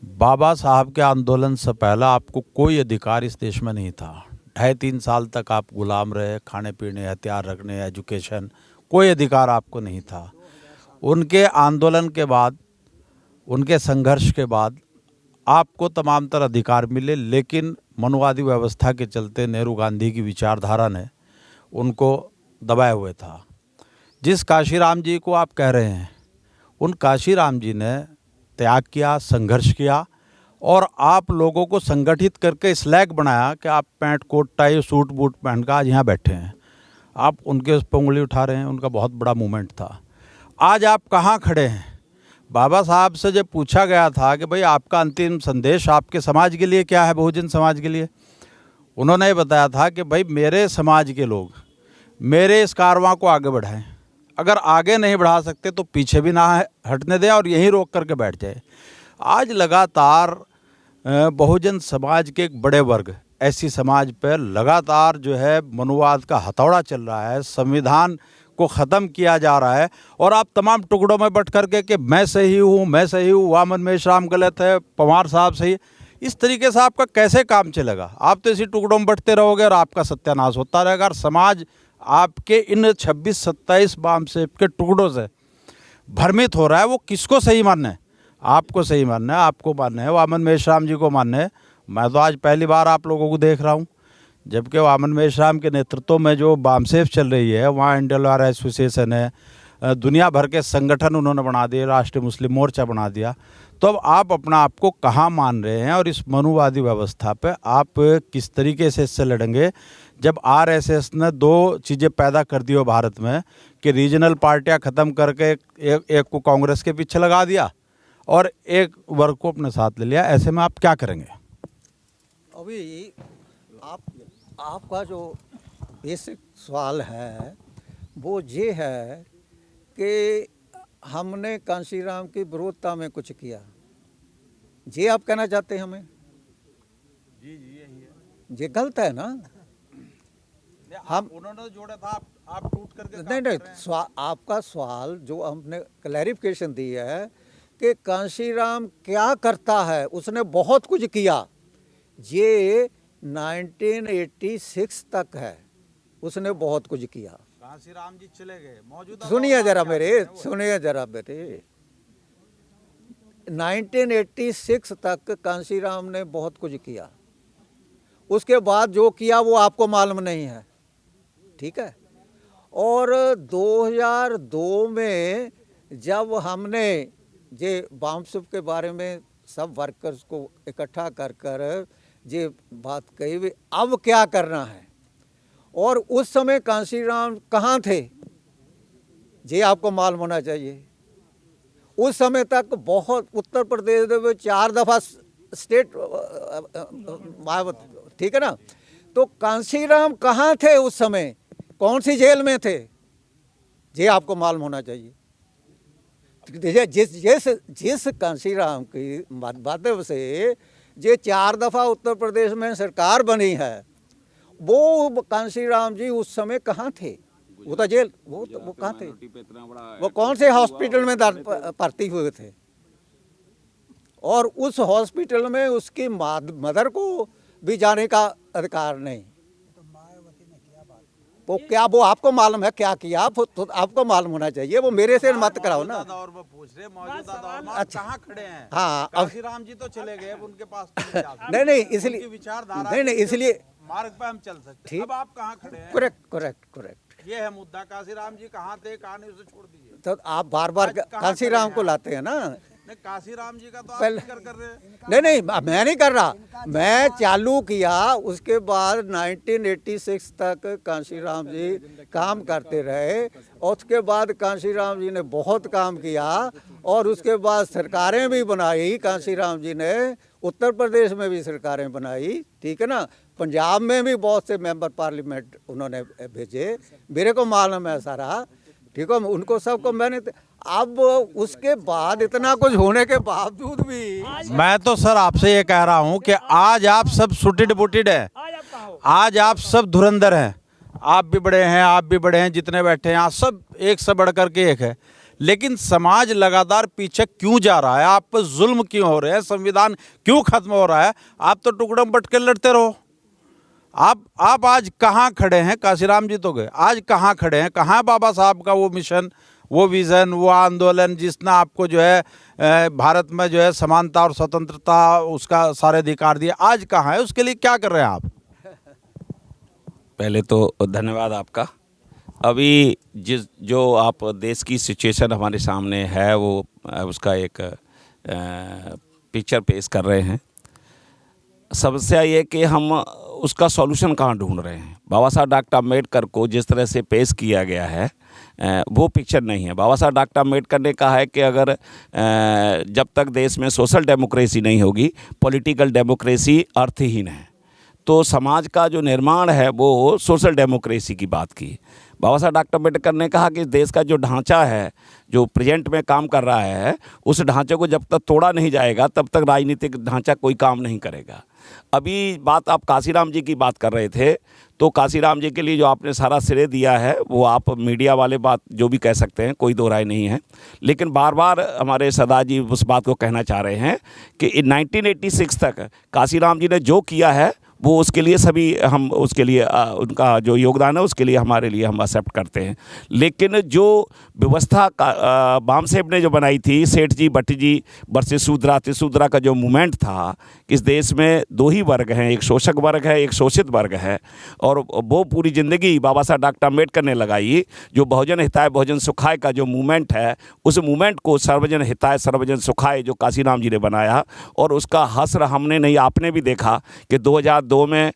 बाबा साहब के आंदोलन से पहले आपको कोई अधिकार इस देश में नहीं था। 2.5-3 साल तक आप गुलाम रहे, खाने पीने, हथियार रखने, एजुकेशन, कोई अधिकार आपको नहीं था। उनके आंदोलन के बाद, उनके संघर्ष के बाद आपको तमाम तरह अधिकार मिले, लेकिन मनुवादी व्यवस्था के चलते नेहरू गांधी की विचारधारा ने उनको दबाए हुए था। जिस काशीराम जी को आप कह रहे हैं, उन काशीराम जी ने त्याग किया, संघर्ष किया और आप लोगों को संगठित करके इस लायक बनाया कि आप pant coat tie suit boot पहन कर आज यहाँ बैठे हैं। आप उनके उस पर उंगली उठा रहे हैं। उनका बहुत बड़ा मूवमेंट था। आज आप कहाँ खड़े हैं? बाबा साहब से जब पूछा गया था कि भाई आपका अंतिम संदेश आपके समाज के लिए क्या है, बहुजन समाज के लिए, उन्होंने ये बताया था कि भाई मेरे समाज के लोग मेरे इस कारवां को आगे बढ़ाएं। अगर आगे नहीं बढ़ा सकते तो पीछे भी ना हटने दें और यहीं रोक करके बैठ जाए। आज लगातार बहुजन समाज के एक बड़े वर्ग ऐसी समाज पर लगातार जो है मनुवाद का हथौड़ा चल रहा है, संविधान को ख़त्म किया जा रहा है और आप तमाम टुकड़ों में बट करके कि मैं सही हूँ, मैं सही हूँ, वामन मेश्राम गलत है, पवार साहब सही। इस तरीके से आपका कैसे काम चलेगा? आप तो इसी टुकड़ों में बटते रहोगे और आपका सत्यानाश होता रहेगा और समाज आपके इन 26-27 वामसेप के टुकड़ों से भ्रमित हो रहा है। वो किसको सही मानना है? आपको सही मानना है, आपको मानना है, वामन मेश्राम जी को मानना है। मैं तो आज पहली बार आप लोगों को देख रहा हूँ, जबकि वामन मेश्राम के नेतृत्व में जो वामसेप चल रही है, वहाँ इंडियन लॉयर एसोसिएशन है, दुनिया भर के संगठन उन्होंने बना दिए, राष्ट्रीय मुस्लिम मोर्चा बना दिया। तो अब आप अपना आपको कहाँ मान रहे हैं और इस मनुवादी व्यवस्था पे आप किस तरीके से इससे लड़ेंगे? जब आरएसएस ने 2 चीज़ें पैदा कर दी हो भारत में कि रीजनल पार्टियां ख़त्म करके एक को कांग्रेस के पीछे लगा दिया और एक वर्ग को अपने साथ ले लिया, ऐसे में आप क्या करेंगे? अभी आपका जो बेसिक सवाल है वो ये है कि हमने कांशीराम की विरोधता में कुछ किया, ये आप कहना चाहते हैं हमें? जी यही है। ये गलत है ना। हम उन्होंने जोड़ा था, आप टूट करके नहीं, आपका सवाल जो हमने क्लैरिफिकेशन दी है कि कांशीराम क्या करता है, उसने बहुत कुछ किया। ये 1986 तक है, उसने बहुत कुछ किया। कांशीराम जी चले गए, मौजूदा सुनिए जरा मेरे 1986 तक कांशीराम ने बहुत कुछ किया। उसके बाद जो किया वो आपको मालूम नहीं है, ठीक है। और 2002 में जब हमने ये वामसेप के बारे में सब वर्कर्स को इकट्ठा कर ये बात कही भी अब क्या करना है, और उस समय कांशीराम कहाँ थे ये आपको मालूम होना चाहिए। उस समय तक बहुत उत्तर प्रदेश में 4 दफ़ा स्टेट मायावती, ठीक है ना। तो कांशीराम कहाँ थे उस समय, कौन सी जेल में थे, ये आपको मालूम होना चाहिए। जिस कांशीराम की माध्यम से ये 4 दफ़ा उत्तर प्रदेश में सरकार बनी है, वो कांशीराम जी उस समय कहाँ थे? वो तो जेल, वो कहाँ थे? वो कौन से हॉस्पिटल में भर्ती हुए थे? और उस हॉस्पिटल में उसकी मदर को भी जाने का अधिकार नहीं। वो क्या, वो आपको मालूम है क्या किया? तो आपको मालूम होना चाहिए, वो मेरे से मत कराओ ना। दौर में पूछ रहे, मौजूदा दौर में अच्छा, कहाँ खड़े हैं? हाँ, कांशीराम जी तो चले गए, अब उनके पास नहीं इसलिए विचारधारा नहीं इसलिए मार्ग पे हम चल सकते हैं। अब आप कहाँ खड़े हैं? करेक्ट। ये है मुद्दा। कांशीराम जी कहाँ थे, कहाँ नहीं, उसे छोड़ दीजिए। तो आप बार बार कांशीराम को लाते हैं ना। कांशीराम जी का तो आप पहले जिक्र कर रहे हैं। नहीं मैं नहीं कर रहा, मैं चालू किया। उसके बाद 1986 तक कांशीराम जी काम करते रहे, और उसके बाद कांशीराम जी ने बहुत काम किया और उसके बाद सरकारें भी बनाई। कांशीराम जी ने उत्तर प्रदेश में भी सरकारें बनाई, ठीक है ना। पंजाब में भी बहुत से मेंबर पार्लियामेंट उन्होंने भेजे, मेरे को मालूम है सारा, ठीक है। उनको सबको मैंने अब उसके बाद इतना कुछ होने के बावजूद भी मैं तो सर आपसे ये कह रहा हूँ कि आज आप सब सुटिड बुटिड हैं, आज आप सब धुरंधर हैं। आप भी बड़े हैं, आप भी बड़े हैं, जितने बैठे हैं आप सब एक से बढ़ कर के एक है। लेकिन समाज लगातार पीछे क्यों जा रहा है? आप पर जुल्म क्यों हो रहे हैं? संविधान क्यों खत्म हो रहा है? आप तो टुकड़म बट के लड़ते रहो। आप आज कहाँ खड़े हैं? काशीराम जी तो गए, आज कहाँ खड़े हैं? कहाँ है बाबा साहब का वो मिशन, वो विजन, वो आंदोलन जिसने आपको जो है भारत में जो है समानता और स्वतंत्रता उसका सारे अधिकार दिए? आज कहाँ है? उसके लिए क्या कर रहे हैं आप? पहले तो धन्यवाद आपका। अभी जो आप देश की सिचुएशन हमारे सामने है वो उसका एक पिक्चर पेश कर रहे हैं। समस्या ये कि हम उसका सॉल्यूशन कहाँ ढूंढ रहे हैं। बाबा साहब डॉक्टर अम्बेडकर को जिस तरह से पेश किया गया है वो पिक्चर नहीं है। बाबा साहब डॉक्टर अम्बेडकर ने कहा है कि अगर जब तक देश में सोशल डेमोक्रेसी नहीं होगी, पॉलिटिकल डेमोक्रेसी अर्थहीन है। तो समाज का जो निर्माण है वो सोशल डेमोक्रेसी की बात की। बाबा साहब डॉक्टर अम्बेडकर ने कहा कि देश का जो ढांचा है, जो प्रेजेंट में काम कर रहा है, उस ढांचे को जब तक तोड़ा नहीं जाएगा तब तक राजनीतिक ढांचा कोई काम नहीं करेगा। अभी बात आप काशीराम जी की बात कर रहे थे, तो काशीराम जी के लिए जो आपने सारा श्रेय दिया है वो आप मीडिया वाले बात जो भी कह सकते हैं, कोई दो राय नहीं है। लेकिन बार बार हमारे सरदार जी उस बात को कहना चाह रहे हैं कि 1986 तक काशीराम जी ने जो किया है वो उसके लिए सभी हम उसके लिए उनका जो योगदान है उसके लिए हमारे लिए हम एक्सेप्ट करते हैं। लेकिन जो व्यवस्था बाम साहेब ने जो बनाई थी, सेठ जी भट्ट जी वर्सेस शूद्रा तिशूद्रा का जो मूवमेंट था, इस देश में दो ही वर्ग हैं, एक शोषक वर्ग है, एक शोषित वर्ग है। और वो पूरी ज़िंदगी बाबा साहब डॉक्टर अम्बेडकर ने लगाई। जो बहुजन हिताय बहुजन सुखाय का जो मूवमेंट है, उस मूवमेंट को सर्वजन हिताय सर्वजन सुखाय जो काशीराम जी ने बनाया, और उसका हस्र हमने नहीं आपने भी देखा कि 2002 में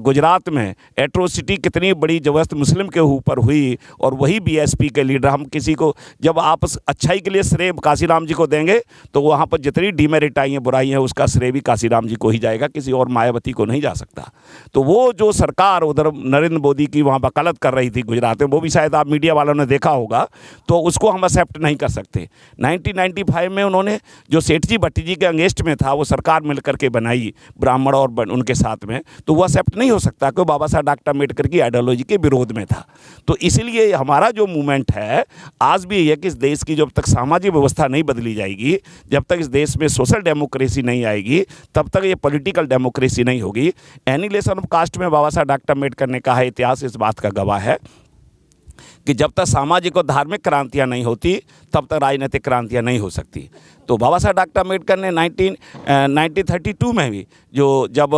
गुजरात में एट्रोसिटी कितनी बड़ी जबरदस्त मुस्लिम के ऊपर हुई। और वही बीएसपी के लीडर, हम किसी को जब आप अच्छाई के लिए श्रेय काशीराम जी को देंगे तो वहाँ पर जितनी डिमेरिट आई हैं, बुराई हैं, उसका श्रेय भी काशीराम जी को ही जाएगा, किसी और मायावती को नहीं जा सकता। तो वो जो सरकार उधर नरेंद्र मोदी की वहाँ वकालत कर रही थी गुजरात में, वो भी शायद आप मीडिया वालों ने देखा होगा, तो उसको हम एक्सेप्ट नहीं कर सकते। 1995 में उन्होंने जो सेठ जी भट्टी जी के अगेंस्ट में था वो सरकार मिल करके बनाई ब्राह्मण और उनके साथ में, तो वो एक्सेप्ट नहीं हो सकता क्योंकि बाबा साहब डॉक्टर अम्बेडकर की आइडियोलॉजी के विरोध में था। तो इसलिए हमारा जो मूवमेंट है आज भी है कि इस देश की जब तक सामाजिक व्यवस्था नहीं बदली जाएगी, जब तक इस देश में सोशल डेमोक्रेसी नहीं आएगी, तब तक ये पॉलिटिकल डेमोक्रेसी नहीं होगी। एनिहिलेशन ऑफ कास्ट में बाबा साहब डॉक्टर अम्बेडकर ने कहा, इतिहास इस बात का गवाह है कि जब तक सामाजिक और धार्मिक क्रांतियाँ नहीं होती तब तक राजनीतिक क्रांतियाँ नहीं हो सकती। तो बाबा साहब डॉक्टर अम्बेडकर ने 1932 में भी जो जब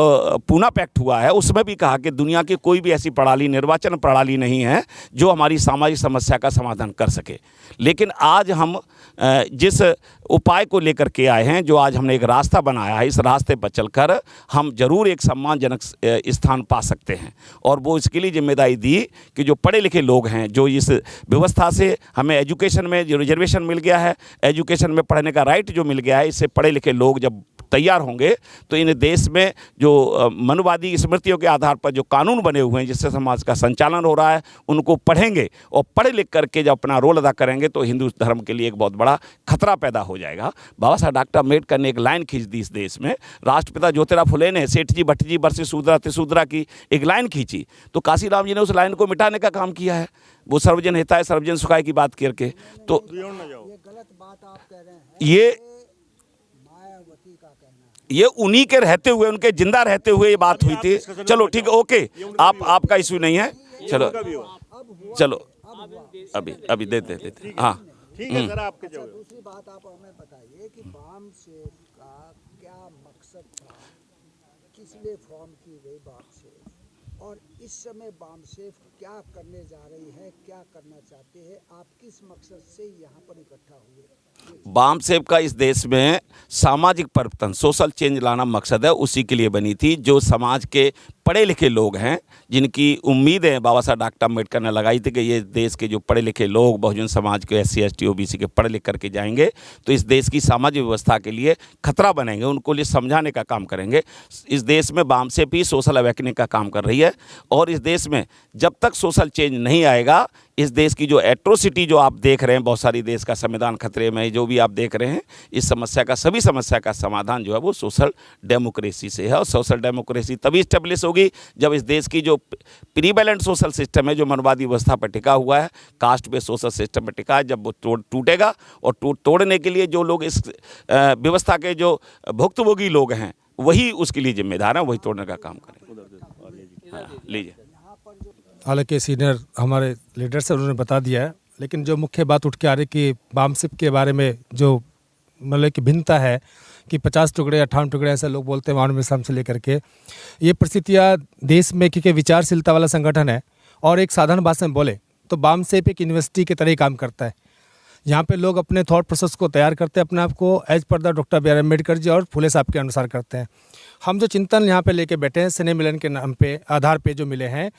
पूना पैक्ट हुआ है उसमें भी कहा कि दुनिया की कोई भी ऐसी प्रणाली, निर्वाचन प्रणाली नहीं है जो हमारी सामाजिक समस्या का समाधान कर सके। लेकिन आज हम जिस उपाय को लेकर के आए हैं, जो आज हमने एक रास्ता बनाया है, इस रास्ते पर चलकर हम जरूर एक सम्मानजनक स्थान पा सकते हैं। और वो इसके लिए जिम्मेदारी दी कि जो पढ़े लिखे लोग हैं, जो इस व्यवस्था से हमें एजुकेशन में जो रिजर्वेशन मिल गया है, एजुकेशन में पढ़ने का राइट जो मिल गया है, इससे पढ़े लिखे लोग जब तैयार होंगे तो इन देश में जो मनुवादी स्मृतियों के आधार पर जो कानून बने हुए हैं जिससे समाज का संचालन हो रहा है, उनको पढ़ेंगे और पढ़े लिख करके जब अपना रोल अदा करेंगे तो हिंदू धर्म के लिए एक बहुत बड़ा खतरा पैदा हो जाएगा। बाबा साहब डॉक्टर अम्बेडकर ने एक लाइन खींच दी इस देश में, राष्ट्रपिता ज्योतिराव फुले ने सेठ जी भट्ट जी वर्सेस शूद्रा तिशूद्रा की एक लाइन खींची, तो काशीराम जी ने उस लाइन को मिटाने का काम किया है। वो सर्वजन हिताय सर्वजन सुखाय की बात करके, तो ये गलत बात आप कह रहे हैं। ये उन्हीं के रहते हुए, उनके जिंदा रहते हुए ये बात हुई थी। चलो ठीक है, ओके, आपका इशू नहीं है। चलो चलो अभी दे हाँ ठीक है सर, आपके जवाब। दूसरी बात आप हमें बताइए कि बाम सेफ का क्या मकसद था, किस लिए फॉर्म की गई बाम सेफ, और इस समय बाम सेफ क्या करने जा रही है, क्या करना चाहते हैं, आप किस मकसद से यहाँ पर इकट्ठा हुए? बाम सेव का इस देश में सामाजिक परिवर्तन, सोशल चेंज लाना मकसद है, उसी के लिए बनी थी। जो समाज के पढ़े लिखे लोग हैं, जिनकी उम्मीदें बाबा साहब डॉक्टर अम्बेडकर ने लगाई थी कि ये देश के जो पढ़े लिखे लोग, बहुजन समाज के SC ST OBC के पढ़ लिख करके जाएंगे तो इस देश की सामाजिक व्यवस्था के लिए खतरा बनेंगे, उनको लिए समझाने का काम करेंगे। इस देश में बाम सेव भी सोशल अवेकनिंग का काम कर रही है। और इस देश में जब तक सोशल चेंज नहीं आएगा, इस देश की जो एट्रोसिटी जो आप देख रहे हैं, बहुत सारी देश का संविधान खतरे में, जो भी आप देख रहे हैं, इस समस्या का, सभी समस्या का समाधान जो है वो सोशल डेमोक्रेसी से है। और सोशल डेमोक्रेसी तभी स्टेब्लिश होगी होगी जब इस देश की जो प्रीवैलेंट सोशल सिस्टम है, जो मनवादी व्यवस्था पर टिका हुआ है, कास्ट बेस्ड सोशल सिस्टम पर टिका है, जब वो टूटेगा और तोड़ने के लिए जो लोग इस व्यवस्था के जो भुक्तभोगी लोग हैं वही उसके लिए जिम्मेदार हैं, वही तोड़ने का काम करें। हाँ, लीजिए। हालांकि सीनियर हमारे लीडर से उन्होंने बता दिया है, लेकिन जो मुख्य बात उठ के आ रही कि बामसिप के बारे में जो मतलब कि भिन्नता है कि 50 टुकड़े 58 टुकड़े ऐसे लोग बोलते हैं मानव इस्लाम से लेकर के, ये परिस्थितियाँ देश में क्योंकि विचारशीलता वाला संगठन है और एक साधारण भाषा में बोले तो बामसेप एक यूनिवर्सिटी के तरह ही काम करता है। यहाँ पे लोग अपने थॉट प्रोसेस को तैयार करते हैं, अपने आप को as per the doctor B R Ambedkar ji और फुले साहब के अनुसार करते हैं। हम जो चिंतन यहाँ पे लेके बैठे हैं स्नेह मिलन के नाम पे आधार पे जो मिले हैं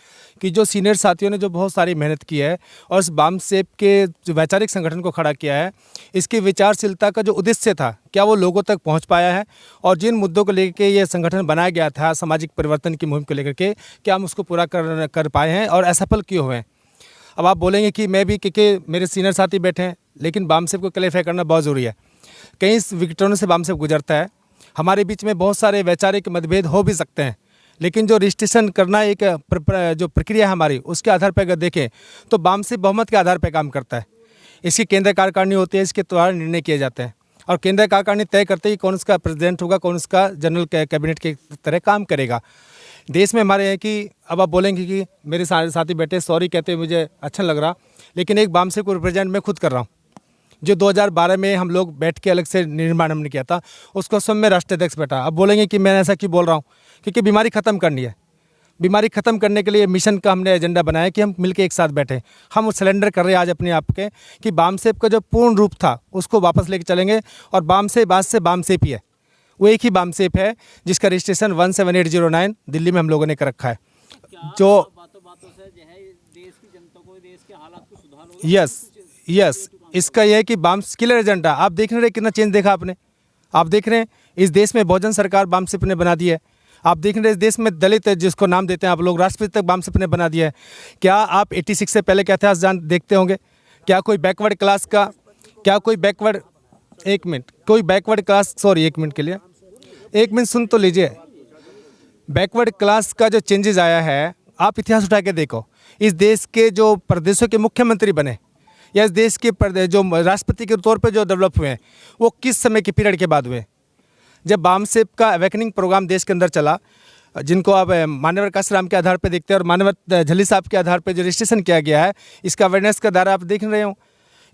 कि जो सीनियर साथियों ने जो बहुत सारी मेहनत की है और इस बामसेप के जो वैचारिक संगठन को खड़ा किया है, इसकी विचारशीलता का जो उद्देश्य था क्या वो लोगों तक पहुँच पाया है, और जिन मुद्दों को लेकर ये संगठन बनाया गया था सामाजिक परिवर्तन की मुहिम को लेकर के, क्या हम उसको पूरा कर पाए हैं और असफल क्यों हुए हैं। अब आप बोलेंगे कि मैं भी क्योंकि मेरे सीनियर साथी बैठे हैं, लेकिन बामसेप को क्लैरिफाई करना बहुत ज़रूरी है। कई विकटों से बामसेप गुजरता है, हमारे बीच में बहुत सारे वैचारिक मतभेद हो भी सकते हैं, लेकिन जो रजिस्ट्रेशन करना एक जो प्रक्रिया है हमारी, उसके आधार पर अगर देखें तो बामसेप बहुमत के आधार पर काम करता है। इसकी केंद्रीय कार्यकारिणी होती है, इसके द्वारा निर्णय किए जाते हैं और केंद्रीय कार्यकारिणी तय करते ही कौन उसका प्रेसिडेंट होगा, कौन उसका जनरल कैबिनेट के तरह काम करेगा। देश में हमारे है कि अब आप बोलेंगे कि मेरे सारे साथी बैठे सॉरी कहते हुए मुझे अच्छा लग रहा, लेकिन एक बामसेप को रिप्रेजेंट मैं खुद कर रहा हूँ। जो 2012 में हम लोग बैठ के अलग से निर्माण हमने किया था, उसको स्वयं में राष्ट्रीय अध्यक्ष बैठा। अब बोलेंगे कि मैं ऐसा क्यों बोल रहा हूँ, क्योंकि बीमारी ख़त्म करनी है। बीमारी ख़त्म करने के लिए मिशन का हमने एजेंडा बनाया कि हम मिलकर एक साथ बैठे। हम सिलेंडर कर रहे हैं आज अपने आप के कि बामसेप का जो पूर्ण रूप था उसको वापस लेके चलेंगे, और बामसेप आज से बामसेप ही है, वो एक ही बामसेप है जिसका रजिस्ट्रेशन 17809 दिल्ली में हम लोगों ने कर रखा है। जो यस इसका यह है कि बाम्स किलर एजेंडा आप देख रहे हैं, कितना चेंज देखा आपने। आप देख रहे हैं इस देश में बहुजन सरकार बामसेप ने बना दी है। आप देख रहे हैं इस देश में दलित जिसको नाम देते हैं आप लोग, राष्ट्रपति तक बामसेप ने बना दिया है। क्या आप 86 से पहले का इतिहास देखते होंगे? क्या कोई बैकवर्ड क्लास का, क्या कोई बैकवर्ड, एक मिनट, कोई बैकवर्ड क्लास, सॉरी एक मिनट के लिए, एक मिनट सुन तो लीजिए। बैकवर्ड क्लास का जो चेंजेस आया है, आप इतिहास उठा के देखो। इस देश के जो प्रदेशों के मुख्यमंत्री बने या इस देश के जो राष्ट्रपति के तौर पे जो डेवलप हुए हैं, वो किस समय के पीरियड के बाद हुए? जब बामसेप का अवेकनिंग प्रोग्राम देश के अंदर चला, जिनको आप मान्यवर काशीराम के आधार पर देखते हैं और मान्यवर झल्ली साहब के आधार पर जो रजिस्ट्रेशन किया गया है, इसका अवेयरनेस का दायरा आप देख रहे हो।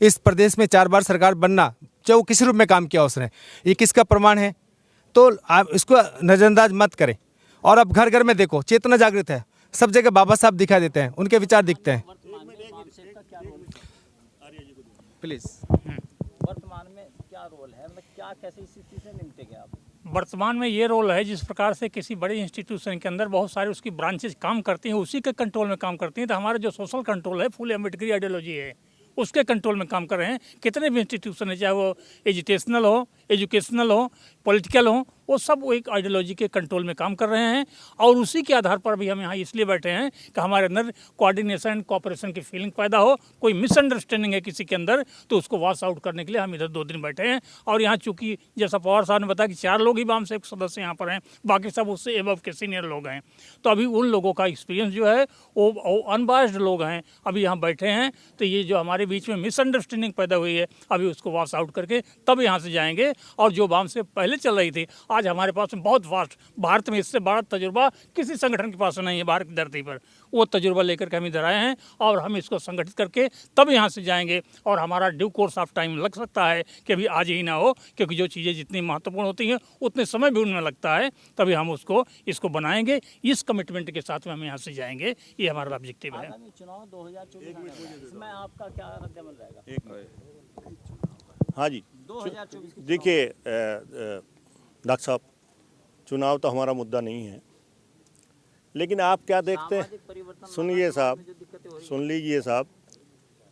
इस प्रदेश में 4 बार सरकार बनना, चाहे वो किसी रूप में काम किया उसने, ये किसका प्रमाण है? तो आप इसको नज़रअंदाज मत करें। और अब घर घर में देखो, चेतना जागृत है, सब जगह बाबा साहब दिखाई देते हैं, उनके विचार दिखते हैं। प्लीज वर्तमान में क्या रोल है, मतलब क्या कैसे स्थिति से निपटेंगे आप? वर्तमान में ये रोल है, जिस प्रकार से किसी बड़े इंस्टीट्यूशन के अंदर बहुत सारी उसकी ब्रांचेस काम करती हैं, उसी के कंट्रोल में काम करती हैं। तो हमारा जो सोशल कंट्रोल है, फुल अम्बेडकरी आइडियोलॉजी है, उसके कंट्रोल में काम कर रहे हैं। कितने भी इंस्टीट्यूशन है, चाहे वो एजुकेशनल हो, पॉलिटिकल हो, वो सब एक आइडियोलॉजी के कंट्रोल में काम कर रहे हैं। और उसी के आधार पर भी हम यहाँ इसलिए बैठे हैं कि हमारे अंदर कोऑर्डिनेशन कोऑपरेशन की फीलिंग पैदा हो। कोई मिसअंडरस्टैंडिंग है किसी के अंदर, तो उसको वॉश आउट करने के लिए हम इधर 2 दिन बैठे हैं। और यहाँ चूँकि जैसा पवार साहब ने बताया कि 4 लोग ही बामसेप सदस्य यहाँ पर हैं, बाकी सब उससे एबव के सीनियर लोग हैं। तो अभी उन लोगों का एक्सपीरियंस जो है वो अनबायस्ड लोग हैं, अभी यहाँ बैठे हैं। तो ये जो हमारे बीच में मिसअंडरस्टैंडिंग पैदा हुई है, अभी उसको वॉश आउट करके तब यहाँ से जाएंगे। और जो बामसेप पहले चल रही थी, आज हमारे पास में बहुत वास्ट, भारत में इससे बड़ा तजुर्बा किसी संगठन के पास नहीं है भारत की धरती पर। वो तजुर्बा लेकर के हम इधर आए हैं और हम इसको संगठित करके तब यहाँ से जाएंगे। और हमारा ड्यू कोर्स ऑफ टाइम लग सकता है कि अभी आज ही ना हो, क्योंकि जो चीज़ें जितनी महत्वपूर्ण होती हैं उतने समय भी उनमें लगता है। तभी हम इसको बनाएंगे, इस कमिटमेंट के साथ में हम यहाँ से जाएंगे। ये हमारा ऑब्जेक्टिव है। चुनाव 2024 इसमें आपका क्या रद्द-ए-अमल रहेगा? हाँ जी, 2024 देखिए डॉक्टर साहब, चुनाव तो हमारा मुद्दा नहीं है, लेकिन आप क्या देखते हैं? सुनिए साहब, सुन लीजिए साहब,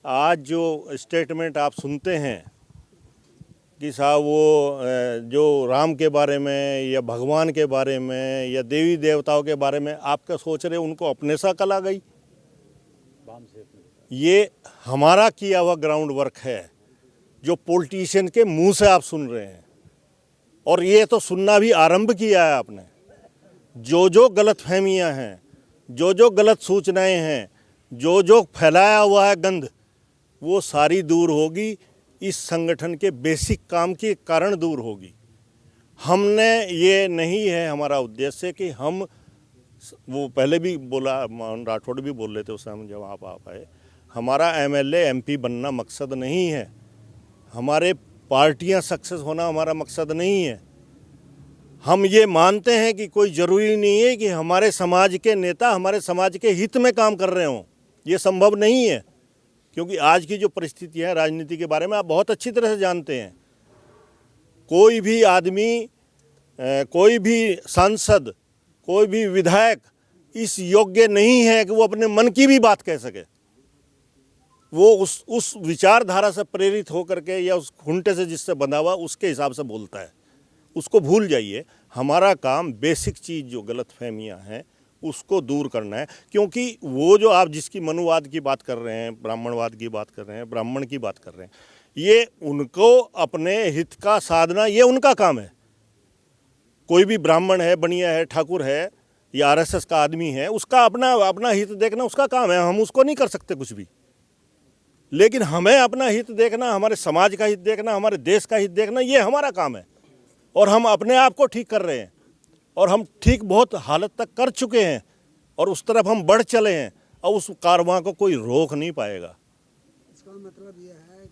आज जो स्टेटमेंट आप सुनते हैं कि साहब वो जो राम के बारे में या भगवान के बारे में या देवी देवताओं के बारे में आप क्या सोच रहे, उनको अपने सा कल आ गई? ये हमारा किया हुआ ग्राउंड वर्क है, जो पॉलिटिशियन के मुंह से आप सुन रहे हैं। और ये तो सुनना भी आरंभ किया है आपने। जो गलतफहमियां हैं, जो गलत सूचनाएं हैं, जो फैलाया हुआ है गंद, वो सारी दूर होगी। इस संगठन के बेसिक काम के कारण दूर होगी। हमने ये नहीं है हमारा उद्देश्य कि हम, वो पहले भी बोला, राठौड़ भी बोल रहे थे उस समय जब आप आए, हमारा एमएलए एमपी बनना मकसद नहीं है, हमारे पार्टियां सक्सेस होना हमारा मकसद नहीं है। हम ये मानते हैं कि कोई ज़रूरी नहीं है कि हमारे समाज के नेता हमारे समाज के हित में काम कर रहे हों, ये संभव नहीं है। क्योंकि आज की जो परिस्थिति है राजनीति के बारे में आप बहुत अच्छी तरह से जानते हैं। कोई भी आदमी, कोई भी सांसद, कोई भी विधायक इस योग्य नहीं है कि वो अपने मन की भी बात कह सके। वो उस विचारधारा से प्रेरित होकर के या उस खूंटे से जिससे बंधा हुआ उसके हिसाब से बोलता है। उसको भूल जाइए। हमारा काम बेसिक चीज़ जो गलतफहमियां हैं उसको दूर करना है। क्योंकि वो जो आप जिसकी मनुवाद की बात कर रहे हैं, ब्राह्मणवाद की बात कर रहे हैं, ब्राह्मण की बात कर रहे हैं, ये उनको अपने हित का साधना ये उनका काम है। कोई भी ब्राह्मण है, बनिया है, ठाकुर है या आरएसएस का आदमी है, उसका अपना हित देखना उसका काम है। हम उसको नहीं कर सकते कुछ भी। लेकिन हमें अपना हित देखना, हमारे समाज का हित देखना, हमारे देश का हित देखना, ये हमारा काम है। और हम अपने आप को ठीक कर रहे हैं और हम ठीक बहुत हालत तक कर चुके हैं और उस तरफ हम बढ़ चले हैं और उस कारवां को कोई रोक नहीं पाएगा। इसका मतलब यह है